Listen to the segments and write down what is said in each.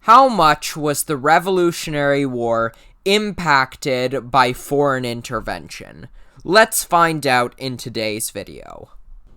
How much was the Revolutionary War impacted by foreign intervention? Let's find out in today's video.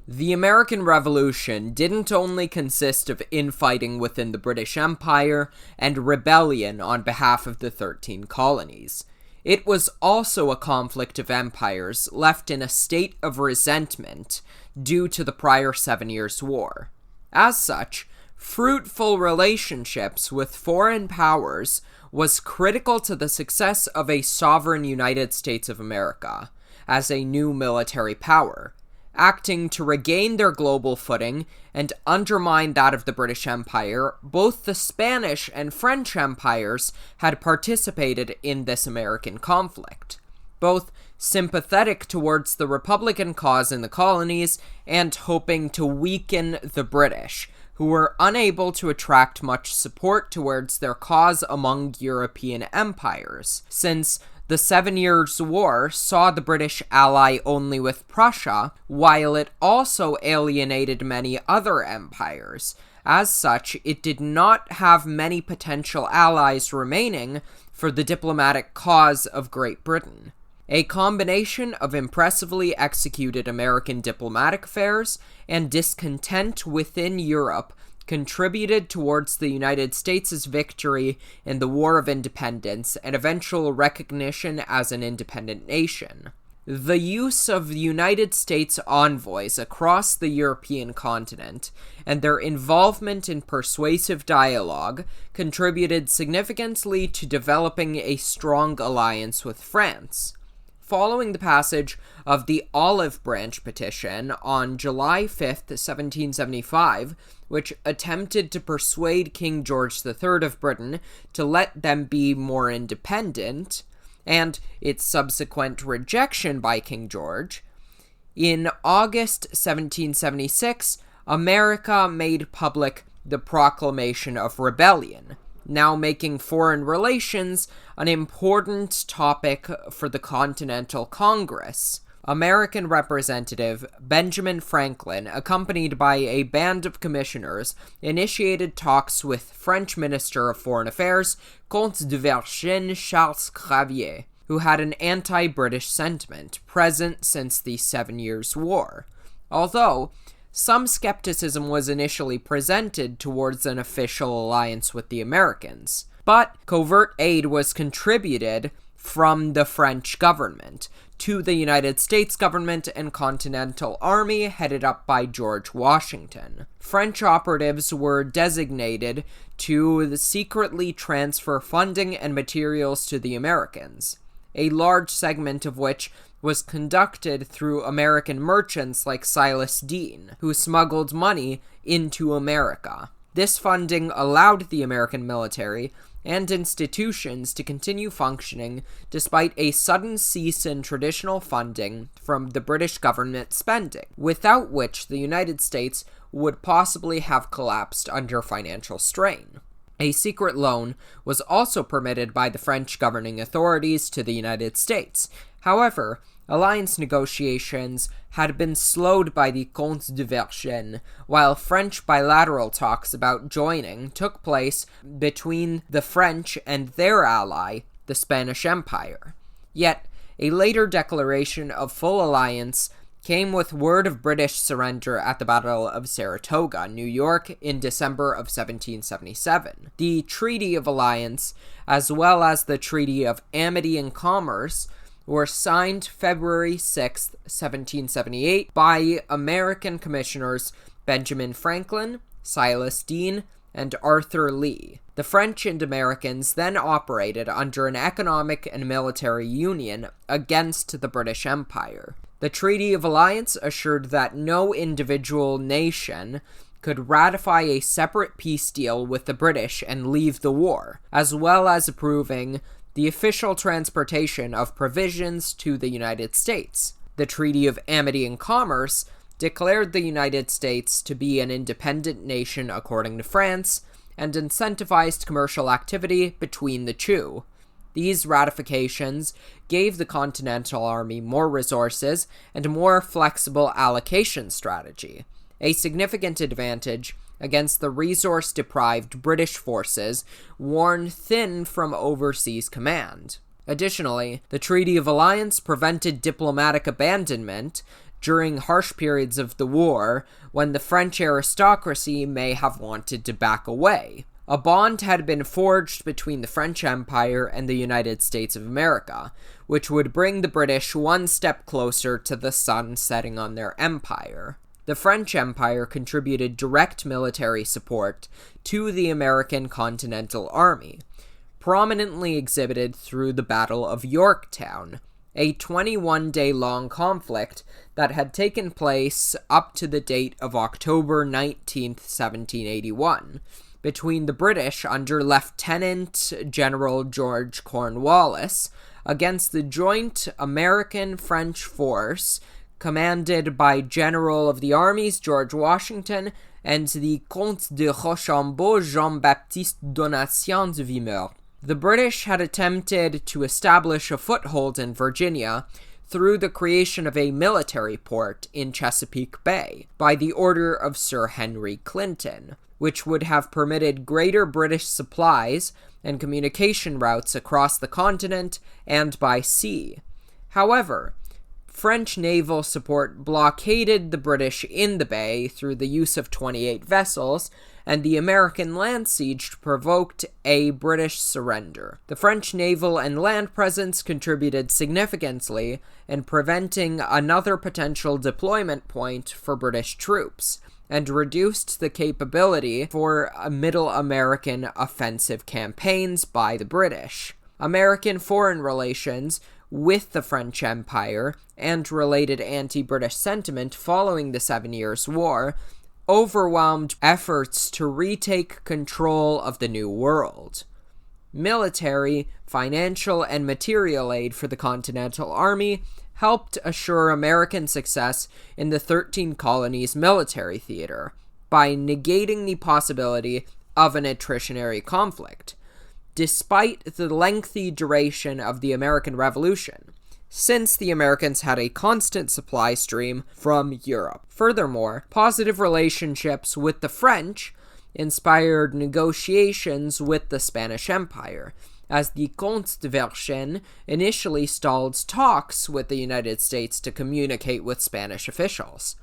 The American Revolution didn't only consist of infighting within the British Empire and rebellion on behalf of the 13 colonies. It was also a conflict of empires left in a state of resentment due to the prior 7 Years' War. As such, fruitful relationships with foreign powers was critical to the success of a sovereign United States of America as a new military power, acting to regain their global footing and undermine that of the British Empire. Both the Spanish and French empires had participated in this American conflict, both sympathetic towards the Republican cause in the colonies and hoping to weaken the British, who were unable to attract much support towards their cause among European empires, since the 7 Years' War saw the British ally only with Prussia, while it also alienated many other empires. As such, it did not have many potential allies remaining for the diplomatic cause of Great Britain. A combination of impressively executed American diplomatic affairs and discontent within Europe contributed towards the United States' victory in the War of Independence and eventual recognition as an independent nation. The use of United States envoys across the European continent and their involvement in persuasive dialogue contributed significantly to developing a strong alliance with France. Following the passage of the Olive Branch Petition on July 5, 1775, which attempted to persuade King George III of Britain to let them be more independent, and its subsequent rejection by King George, in August 1776, America made public the Proclamation of Rebellion, now making foreign relations an important topic for the Continental Congress. American Representative Benjamin Franklin, accompanied by a band of commissioners, initiated talks with French Minister of Foreign Affairs, Comte de Vergennes Charles Gravier, who had an anti-British sentiment present since the 7 Years' War. Although some skepticism was initially presented towards an official alliance with the Americans, but covert aid was contributed from the French government to the United States government and Continental Army headed up by George Washington. French operatives were designated to secretly transfer funding and materials to the Americans, a large segment of which was conducted through American merchants like Silas Deane, who smuggled money into America. This funding allowed the American military and institutions to continue functioning despite a sudden cease in traditional funding from the British government spending, without which the United States would possibly have collapsed under financial strain. A secret loan was also permitted by the French governing authorities to the United States. However, alliance negotiations had been slowed by the Comte de Vergennes, while French bilateral talks about joining took place between the French and their ally, the Spanish Empire. Yet, a later declaration of full alliance came with word of British surrender at the Battle of Saratoga, New York, in December of 1777. The Treaty of Alliance, as well as the Treaty of Amity and Commerce, were signed February 6, 1778, by American commissioners Benjamin Franklin, Silas Deane, and Arthur Lee. The French and Americans then operated under an economic and military union against the British Empire. The Treaty of Alliance assured that no individual nation could ratify a separate peace deal with the British and leave the war, as well as approving the official transportation of provisions to the United States. The Treaty of Amity and Commerce declared the United States to be an independent nation according to France, and incentivized commercial activity between the two. These ratifications gave the Continental Army more resources and a more flexible allocation strategy, a significant advantage against the resource-deprived British forces worn thin from overseas command. Additionally, the Treaty of Alliance prevented diplomatic abandonment during harsh periods of the war when the French aristocracy may have wanted to back away. A bond had been forged between the French Empire and the United States of America, which would bring the British one step closer to the sun setting on their empire. The French Empire contributed direct military support to the American Continental Army, prominently exhibited through the Battle of Yorktown, a 21-day-long conflict that had taken place up to the date of October 19, 1781, between the British under Lieutenant General George Cornwallis against the joint American-French force commanded by General of the Armies George Washington and the Comte de Rochambeau Jean-Baptiste Donatien de Vimeur. The British had attempted to establish a foothold in Virginia through the creation of a military port in Chesapeake Bay by the order of Sir Henry Clinton, which would have permitted greater British supplies and communication routes across the continent and by sea. However, French naval support blockaded the British in the bay through the use of 28 vessels, and the American land siege provoked a British surrender. The French naval and land presence contributed significantly in preventing another potential deployment point for British troops, and reduced the capability for Middle American offensive campaigns by the British. American foreign relations with the French Empire and related anti-British sentiment following the 7 Years' War overwhelmed efforts to retake control of the New World. Military, financial, and material aid for the Continental Army helped assure American success in the 13 colonies' military theater by negating the possibility of an attritionary conflict, despite the lengthy duration of the American Revolution, since the Americans had a constant supply stream from Europe. Furthermore, positive relationships with the French inspired negotiations with the Spanish Empire, as the Comte de Vergennes initially stalled talks with the United States to communicate with Spanish officials.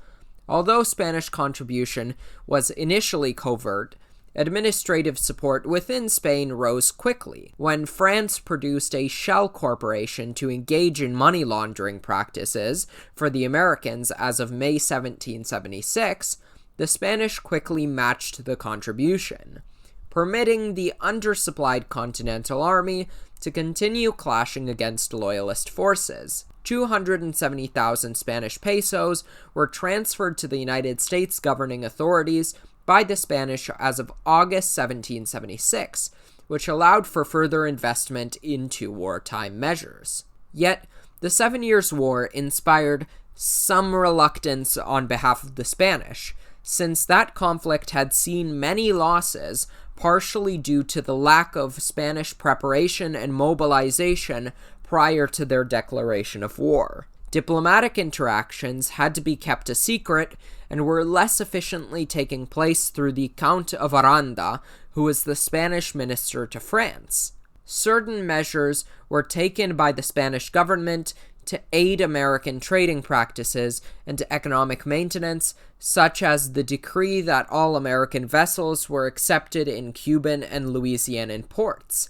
Although Spanish contribution was initially covert, administrative support within Spain rose quickly. When France produced a shell corporation to engage in money laundering practices for the Americans as of May 1776, the Spanish quickly matched the contribution, permitting the undersupplied Continental Army to continue clashing against loyalist forces. 270,000 Spanish pesos were transferred to the United States governing authorities by the Spanish as of August 1776, which allowed for further investment into wartime measures. Yet, the 7 Years' War inspired some reluctance on behalf of the Spanish, since that conflict had seen many losses, partially due to the lack of Spanish preparation and mobilization prior to their declaration of war. Diplomatic interactions had to be kept a secret and were less efficiently taking place through the Count of Aranda, who was the Spanish minister to France. Certain measures were taken by the Spanish government to aid American trading practices and economic maintenance, such as the decree that all American vessels were accepted in Cuban and Louisianan ports.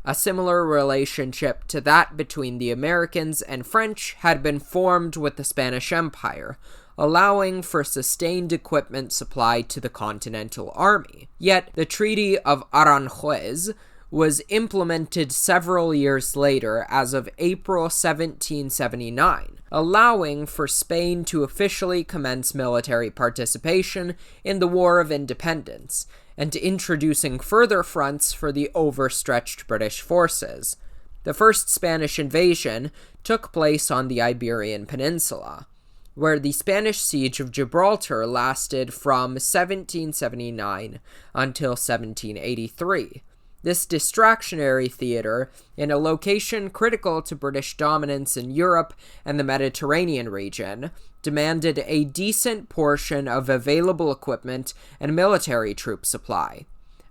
A similar relationship to that between the Americans and French had been formed with the Spanish Empire, allowing for sustained equipment supply to the Continental Army. Yet, the Treaty of Aranjuez was implemented several years later as of April 1779, allowing for Spain to officially commence military participation in the War of Independence, and introducing further fronts for the overstretched British forces. The first Spanish invasion took place on the Iberian Peninsula, where the Spanish siege of Gibraltar lasted from 1779 until 1783. This distractionary theater, in a location critical to British dominance in Europe and the Mediterranean region, demanded a decent portion of available equipment and military troop supply.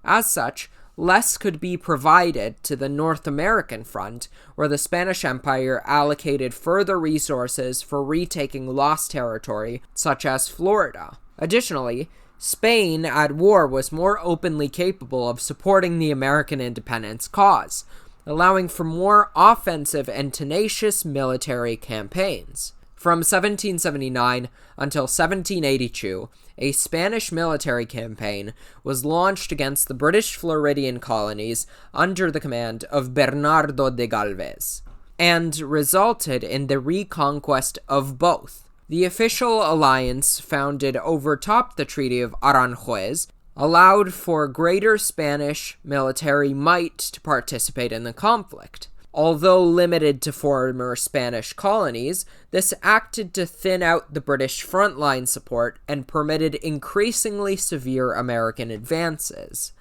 As such, less could be provided to the North American front, where the Spanish Empire allocated further resources for retaking lost territory, such as Florida. Additionally, Spain at war was more openly capable of supporting the American independence cause, allowing for more offensive and tenacious military campaigns. From 1779 until 1782, a Spanish military campaign was launched against the British Floridian colonies under the command of Bernardo de Galvez, and resulted in the reconquest of both. The official alliance, founded overtop the Treaty of Aranjuez, allowed for greater Spanish military might to participate in the conflict. Although limited to former Spanish colonies, this acted to thin out the British frontline support and permitted increasingly severe American advances.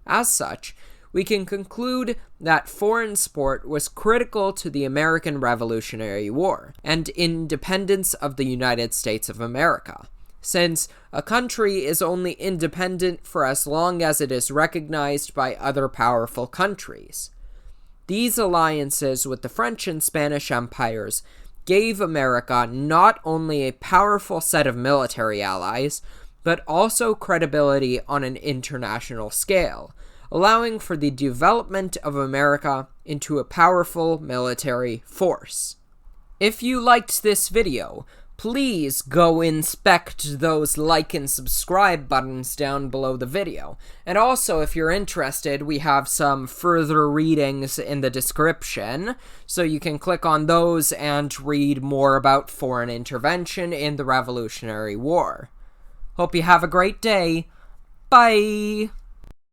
As such, we can conclude that foreign support was critical to the American Revolutionary War and independence of the United States of America, since a country is only independent for as long as it is recognized by other powerful countries. These alliances with the French and Spanish empires gave America not only a powerful set of military allies, but also credibility on an international scale, allowing for the development of America into a powerful military force. If you liked this video, please go inspect those like and subscribe buttons down below the video. And also, if you're interested, we have some further readings in the description, so you can click on those and read more about foreign intervention in the Revolutionary War. Hope you have a great day. Bye!